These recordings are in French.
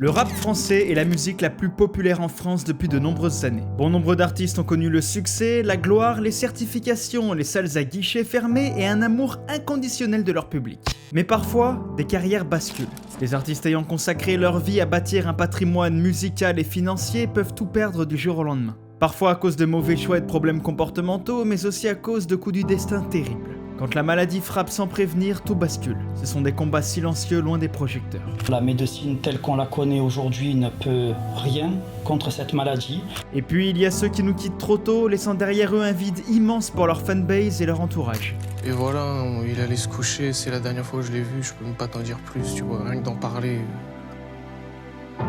Le rap français est la musique la plus populaire en France depuis de nombreuses années. Bon nombre d'artistes ont connu le succès, la gloire, les certifications, les salles à guichets fermés et un amour inconditionnel de leur public. Mais parfois, des carrières basculent. Les artistes ayant consacré leur vie à bâtir un patrimoine musical et financier peuvent tout perdre du jour au lendemain. Parfois à cause de mauvais choix et de problèmes comportementaux, mais aussi à cause de coups du destin terribles. Quand la maladie frappe sans prévenir, tout bascule. Ce sont des combats silencieux loin des projecteurs. La médecine telle qu'on la connaît aujourd'hui ne peut rien contre cette maladie. Et puis il y a ceux qui nous quittent trop tôt, laissant derrière eux un vide immense pour leur fanbase et leur entourage. Et voilà, il allait se coucher, c'est la dernière fois que je l'ai vu, je peux même pas t'en dire plus, tu vois, rien que d'en parler,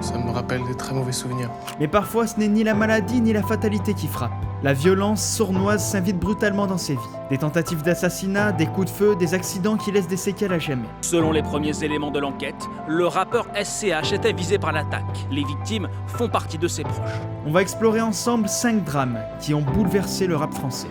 ça me rappelle des très mauvais souvenirs. Mais parfois ce n'est ni la maladie ni la fatalité qui frappe. La violence sournoise s'invite brutalement dans ses vies. Des tentatives d'assassinat, des coups de feu, des accidents qui laissent des séquelles à jamais. Selon les premiers éléments de l'enquête, le rappeur SCH était visé par l'attaque. Les victimes font partie de ses proches. On va explorer ensemble 5 drames qui ont bouleversé le rap français.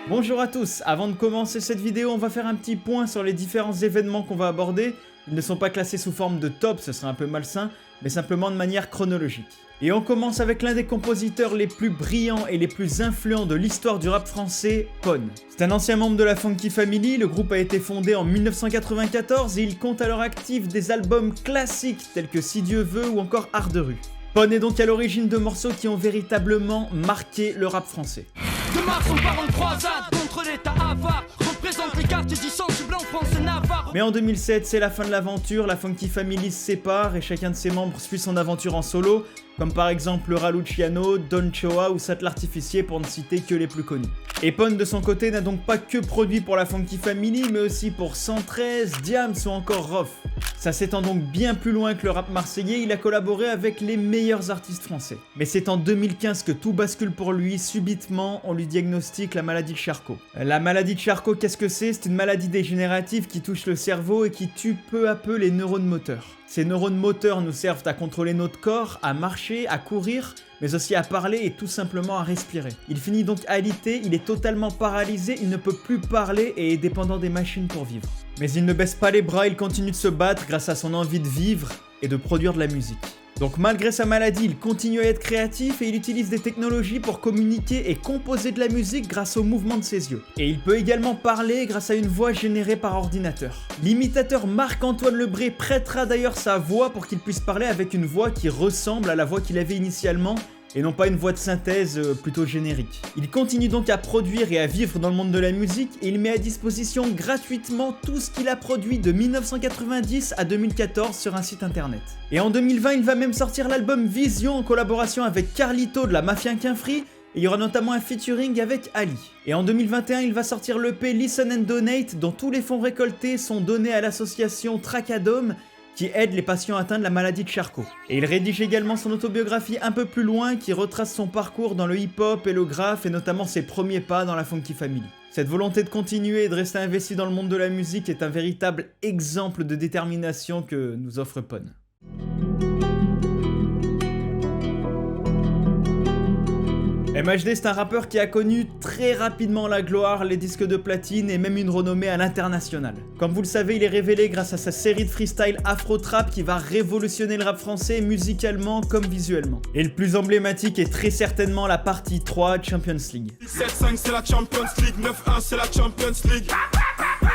Bonjour à tous, avant de commencer cette vidéo, on va faire un petit point sur les différents événements qu'on va aborder. Ils ne sont pas classés sous forme de top, ce serait un peu malsain, mais simplement de manière chronologique. Et on commence avec l'un des compositeurs les plus brillants et les plus influents de l'histoire du rap français, Pon. C'est un ancien membre de la Funky Family, le groupe a été fondé en 1994 et il compte à leur actif des albums classiques tels que Si Dieu veut ou encore Art de rue. Pon est donc à l'origine de morceaux qui ont véritablement marqué le rap français. De mars on part en croisade contre l'état avare. Représente les quartiers du centre blanc, France et Navarre. Mais en 2007, c'est la fin de l'aventure, la Funky Family se sépare et chacun de ses membres suit son aventure en solo, comme par exemple Laura Luciano, Don Choa ou Sat l'Artificier pour ne citer que les plus connus. Et Pon de son côté n'a donc pas que produit pour la Funky Family, mais aussi pour 113, Diams ou encore Rof. Ça s'étend donc bien plus loin que le rap marseillais, il a collaboré avec les meilleurs artistes français. Mais c'est en 2015 que tout bascule pour lui, subitement on lui diagnostique la maladie de Charcot. La maladie de Charcot, qu'est-ce que c'est? C'est une maladie dégénérative qui touche le cerveau et qui tue peu à peu les neurones moteurs. Ces neurones moteurs nous servent à contrôler notre corps, à marcher, à courir, mais aussi à parler et tout simplement à respirer. Il finit donc alité, il est totalement paralysé, il ne peut plus parler et est dépendant des machines pour vivre. Mais il ne baisse pas les bras, il continue de se battre grâce à son envie de vivre et de produire de la musique. Donc malgré sa maladie, il continue à être créatif et il utilise des technologies pour communiquer et composer de la musique grâce au mouvement de ses yeux. Et il peut également parler grâce à une voix générée par ordinateur. L'imitateur Marc-Antoine Lebré prêtera d'ailleurs sa voix pour qu'il puisse parler avec une voix qui ressemble à la voix qu'il avait initialement, et non pas une voix de synthèse plutôt générique. Il continue donc à produire et à vivre dans le monde de la musique et il met à disposition gratuitement tout ce qu'il a produit de 1990 à 2014 sur un site internet. Et en 2020, il va même sortir l'album Vision en collaboration avec Carlito de la Mafia Quinfri et il y aura notamment un featuring avec Ali. Et en 2021, il va sortir l'EP Listen and Donate dont tous les fonds récoltés sont donnés à l'association Tracadome qui aide les patients atteints de la maladie de Charcot. Et il rédige également son autobiographie Un peu plus loin qui retrace son parcours dans le hip-hop et le graphe et notamment ses premiers pas dans la Funky Family. Cette volonté de continuer et de rester investi dans le monde de la musique est un véritable exemple de détermination que nous offre Pon. MHD, c'est un rappeur qui a connu très rapidement la gloire, les disques de platine et même une renommée à l'international. Comme vous le savez, il est révélé grâce à sa série de freestyle Afro-Trap qui va révolutionner le rap français musicalement comme visuellement. Et le plus emblématique est très certainement la partie 3 Champions League. 7-5 c'est la Champions League, 9-1 c'est la Champions League.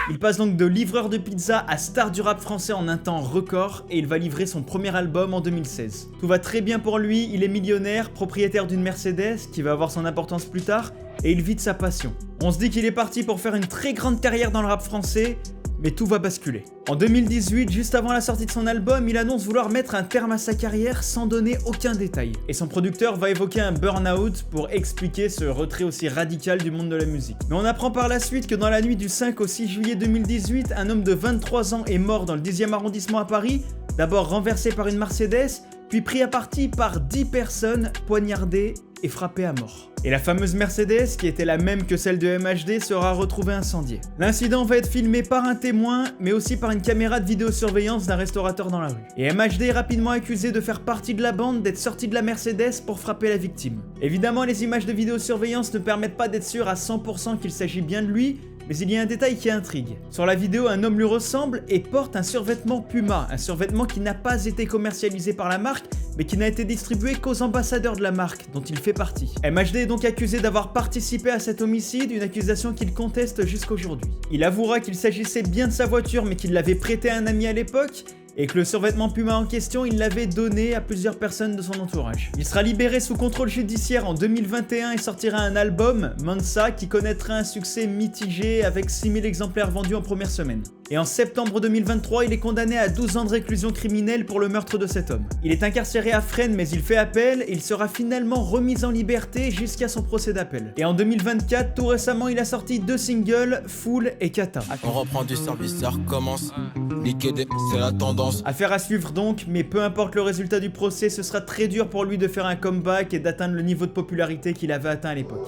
Il passe donc de livreur de pizza à star du rap français en un temps record et il va livrer son premier album en 2016. Tout va très bien pour lui, il est millionnaire, propriétaire d'une Mercedes qui va avoir son importance plus tard et il vit de sa passion. On se dit qu'il est parti pour faire une très grande carrière dans le rap français, mais tout va basculer. En 2018, juste avant la sortie de son album, il annonce vouloir mettre un terme à sa carrière sans donner aucun détail. Et son producteur va évoquer un burn-out pour expliquer ce retrait aussi radical du monde de la musique. Mais on apprend par la suite que dans la nuit du 5 au 6 juillet 2018, un homme de 23 ans est mort dans le 10e arrondissement à Paris, d'abord renversé par une Mercedes, puis pris à partie par 10 personnes, poignardées et frappé à mort. Et la fameuse Mercedes, qui était la même que celle de MHD, sera retrouvée incendiée. L'incident va être filmé par un témoin, mais aussi par une caméra de vidéosurveillance d'un restaurateur dans la rue. Et MHD est rapidement accusé de faire partie de la bande, d'être sorti de la Mercedes pour frapper la victime. Évidemment, les images de vidéosurveillance ne permettent pas d'être sûr à 100% qu'il s'agit bien de lui, Mais il y a un détail qui intrigue. Sur la vidéo, un homme lui ressemble et porte un survêtement Puma, un survêtement qui n'a pas été commercialisé par la marque, mais qui n'a été distribué qu'aux ambassadeurs de la marque, dont il fait partie. MHD est donc accusé d'avoir participé à cet homicide, une accusation qu'il conteste jusqu'aujourd'hui. Il avouera qu'il s'agissait bien de sa voiture, mais qu'il l'avait prêtée à un ami à l'époque, et que le survêtement Puma en question, il l'avait donné à plusieurs personnes de son entourage. Il sera libéré sous contrôle judiciaire en 2021 et sortira un album, Mansa, qui connaîtra un succès mitigé avec 6000 exemplaires vendus en première semaine. Et en septembre 2023, il est condamné à 12 ans de réclusion criminelle pour le meurtre de cet homme. Il est incarcéré à Fresnes, mais il fait appel et il sera finalement remis en liberté jusqu'à son procès d'appel. Et en 2024, tout récemment, il a sorti 2 singles, Full et Kata. On reprend du service, ça recommence. Niquer des... c'est la tendance. Affaire à suivre donc, mais peu importe le résultat du procès, ce sera très dur pour lui de faire un comeback et d'atteindre le niveau de popularité qu'il avait atteint à l'époque.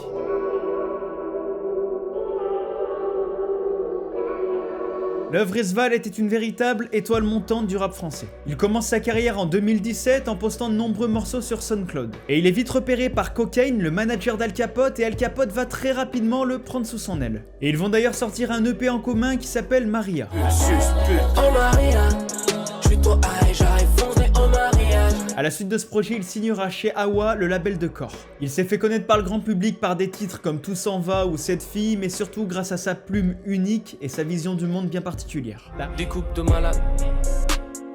L'œuvre Esval était une véritable étoile montante du rap français. Il commence sa carrière en 2017 en postant de nombreux morceaux sur SoundCloud. Et il est vite repéré par Cocaine, le manager d'Al Capote, et Al Capote va très rapidement le prendre sous son aile. Et ils vont d'ailleurs sortir un EP en commun qui s'appelle Maria. Oh Maria, je suis trop high, j'arrive foncé au mariage. A la suite de ce projet, il signera chez Awa, le label de Core. Il s'est fait connaître par le grand public par des titres comme Tout s'en va ou Cette fille, mais surtout grâce à sa plume unique et sa vision du monde bien particulière. Là. Des coupes de malade,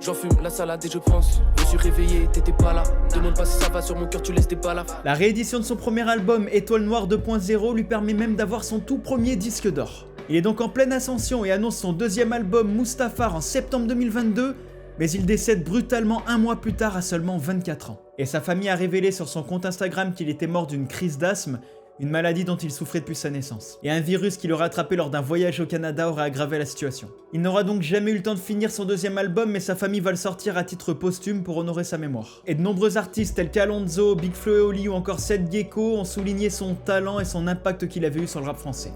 j'en fume la salade et je pense. Je me suis réveillé, t'étais pas là. Demande pas si ça va sur mon cœur, tu laisses des balles. La réédition de son premier album, Étoile Noire 2.0, lui permet même d'avoir son tout premier disque d'or. Il est donc en pleine ascension et annonce son deuxième album Mustafar en septembre 2022, mais il décède brutalement un mois plus tard à seulement 24 ans. Et sa famille a révélé sur son compte Instagram qu'il était mort d'une crise d'asthme, une maladie dont il souffrait depuis sa naissance. Et un virus qu'il aurait attrapé lors d'un voyage au Canada aurait aggravé la situation. Il n'aura donc jamais eu le temps de finir son deuxième album, mais sa famille va le sortir à titre posthume pour honorer sa mémoire. Et de nombreux artistes tels qu'Alonzo, Big Flo et Oli ou encore Seth Gecko ont souligné son talent et son impact qu'il avait eu sur le rap français.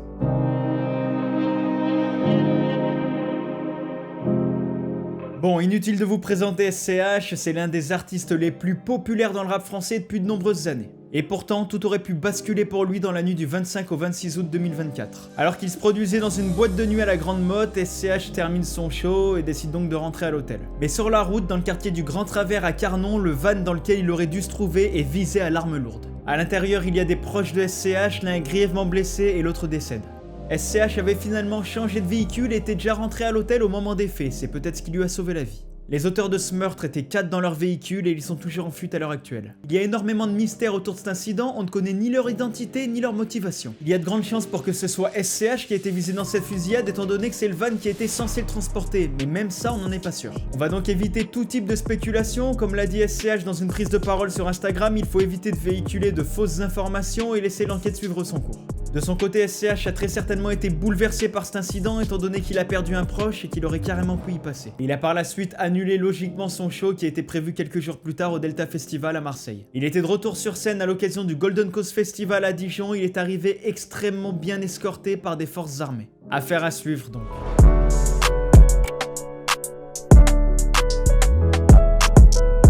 Bon, inutile de vous présenter SCH, c'est l'un des artistes les plus populaires dans le rap français depuis de nombreuses années. Et pourtant, tout aurait pu basculer pour lui dans la nuit du 25 au 26 août 2024. Alors qu'il se produisait dans une boîte de nuit à la Grande Motte, SCH termine son show et décide donc de rentrer à l'hôtel. Mais sur la route, dans le quartier du Grand Travers à Carnon, le van dans lequel il aurait dû se trouver est visé à l'arme lourde. À l'intérieur, il y a des proches de SCH, l'un est grièvement blessé et l'autre décède. SCH avait finalement changé de véhicule et était déjà rentré à l'hôtel au moment des faits, c'est peut-être ce qui lui a sauvé la vie. Les auteurs de ce meurtre étaient 4 dans leur véhicule et ils sont toujours en fuite à l'heure actuelle. Il y a énormément de mystères autour de cet incident, on ne connaît ni leur identité ni leur motivation. Il y a de grandes chances pour que ce soit SCH qui a été visé dans cette fusillade étant donné que c'est le van qui était censé le transporter, mais même ça on n'en est pas sûr. On va donc éviter tout type de spéculation, comme l'a dit SCH dans une prise de parole sur Instagram, il faut éviter de véhiculer de fausses informations et laisser l'enquête suivre son cours. De son côté, SCH a très certainement été bouleversé par cet incident étant donné qu'il a perdu un proche et qu'il aurait carrément pu y passer. Il a par la suite annulé logiquement son show qui était prévu quelques jours plus tard au Delta Festival à Marseille. Il était de retour sur scène à l'occasion du Golden Cause Festival à Dijon, il est arrivé extrêmement bien escorté par des forces armées. Affaire à suivre donc.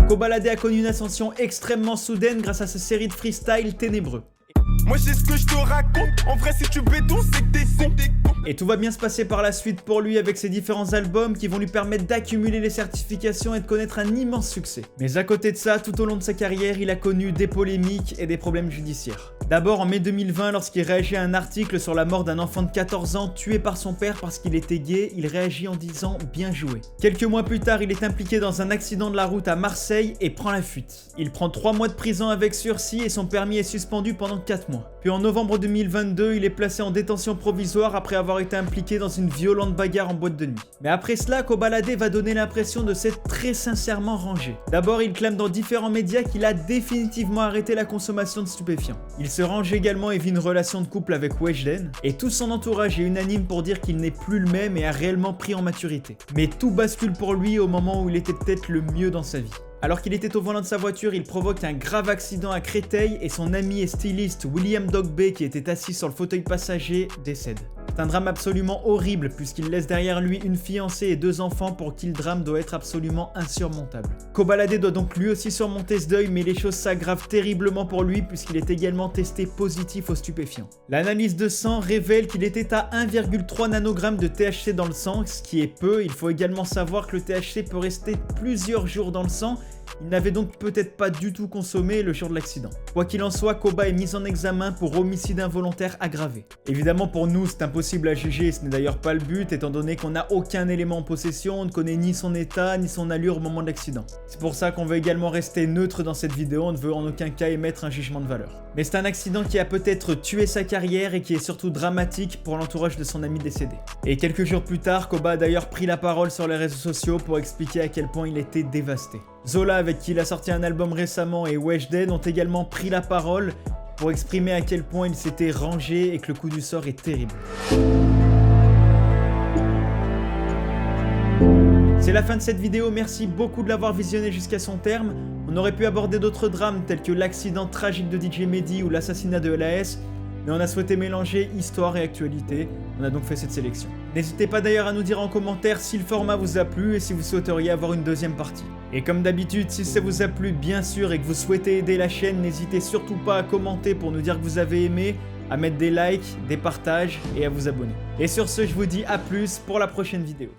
Kobalade a connu une ascension extrêmement soudaine grâce à sa série de freestyle ténébreux. Moi j'ai ce que je te raconte, en vrai si tu béton c'est que t'es con. Et tout va bien se passer par la suite pour lui avec ses différents albums qui vont lui permettre d'accumuler les certifications et de connaître un immense succès. Mais à côté de ça, tout au long de sa carrière, il a connu des polémiques et des problèmes judiciaires. D'abord en mai 2020, lorsqu'il réagit à un article sur la mort d'un enfant de 14 ans tué par son père parce qu'il était gay, il réagit en disant « bien joué ». Quelques mois plus tard, il est impliqué dans un accident de la route à Marseille et prend la fuite. Il prend 3 mois de prison avec sursis et son permis est suspendu pendant 4 mois. Puis en novembre 2022, il est placé en détention provisoire après avoir été impliqué dans une violente bagarre en boîte de nuit. Mais après cela, Kobalade va donner l'impression de s'être très sincèrement rangé. D'abord, il clame dans différents médias qu'il a définitivement arrêté la consommation de stupéfiants. Il se range également et vit une relation de couple avec Weshden, et tout son entourage est unanime pour dire qu'il n'est plus le même et a réellement pris en maturité. Mais tout bascule pour lui au moment où il était peut-être le mieux dans sa vie. Alors qu'il était au volant de sa voiture, il provoque un grave accident à Créteil et son ami et styliste William Dogbay, qui était assis sur le fauteuil passager, décède. C'est un drame absolument horrible puisqu'il laisse derrière lui une fiancée et 2 enfants pour qui le drame doit être absolument insurmontable. Kobalade doit donc lui aussi surmonter ce deuil, mais les choses s'aggravent terriblement pour lui puisqu'il est également testé positif aux stupéfiants. L'analyse de sang révèle qu'il était à 1,3 nanogrammes de THC dans le sang, ce qui est peu. Il faut également savoir que le THC peut rester plusieurs jours dans le sang. Il n'avait donc peut-être pas du tout consommé le jour de l'accident. Quoi qu'il en soit, Koba est mis en examen pour homicide involontaire aggravé. Évidemment pour nous c'est impossible à juger, ce n'est d'ailleurs pas le but étant donné qu'on n'a aucun élément en possession, on ne connaît ni son état ni son allure au moment de l'accident. C'est pour ça qu'on veut également rester neutre dans cette vidéo, on ne veut en aucun cas émettre un jugement de valeur. Mais c'est un accident qui a peut-être tué sa carrière et qui est surtout dramatique pour l'entourage de son ami décédé. Et quelques jours plus tard, Koba a d'ailleurs pris la parole sur les réseaux sociaux pour expliquer à quel point il était dévasté. Zola, avec qui il a sorti un album récemment, et Weshden ont également pris la parole pour exprimer à quel point il s'était rangé et que le coup du sort est terrible. C'est la fin de cette vidéo, merci beaucoup de l'avoir visionné jusqu'à son terme. On aurait pu aborder d'autres drames tels que l'accident tragique de DJ Mehdi ou l'assassinat de LAS, mais on a souhaité mélanger histoire et actualité, on a donc fait cette sélection. N'hésitez pas d'ailleurs à nous dire en commentaire si le format vous a plu et si vous souhaiteriez avoir une deuxième partie. Et comme d'habitude, si ça vous a plu bien sûr et que vous souhaitez aider la chaîne, n'hésitez surtout pas à commenter pour nous dire que vous avez aimé, à mettre des likes, des partages et à vous abonner. Et sur ce, je vous dis à plus pour la prochaine vidéo.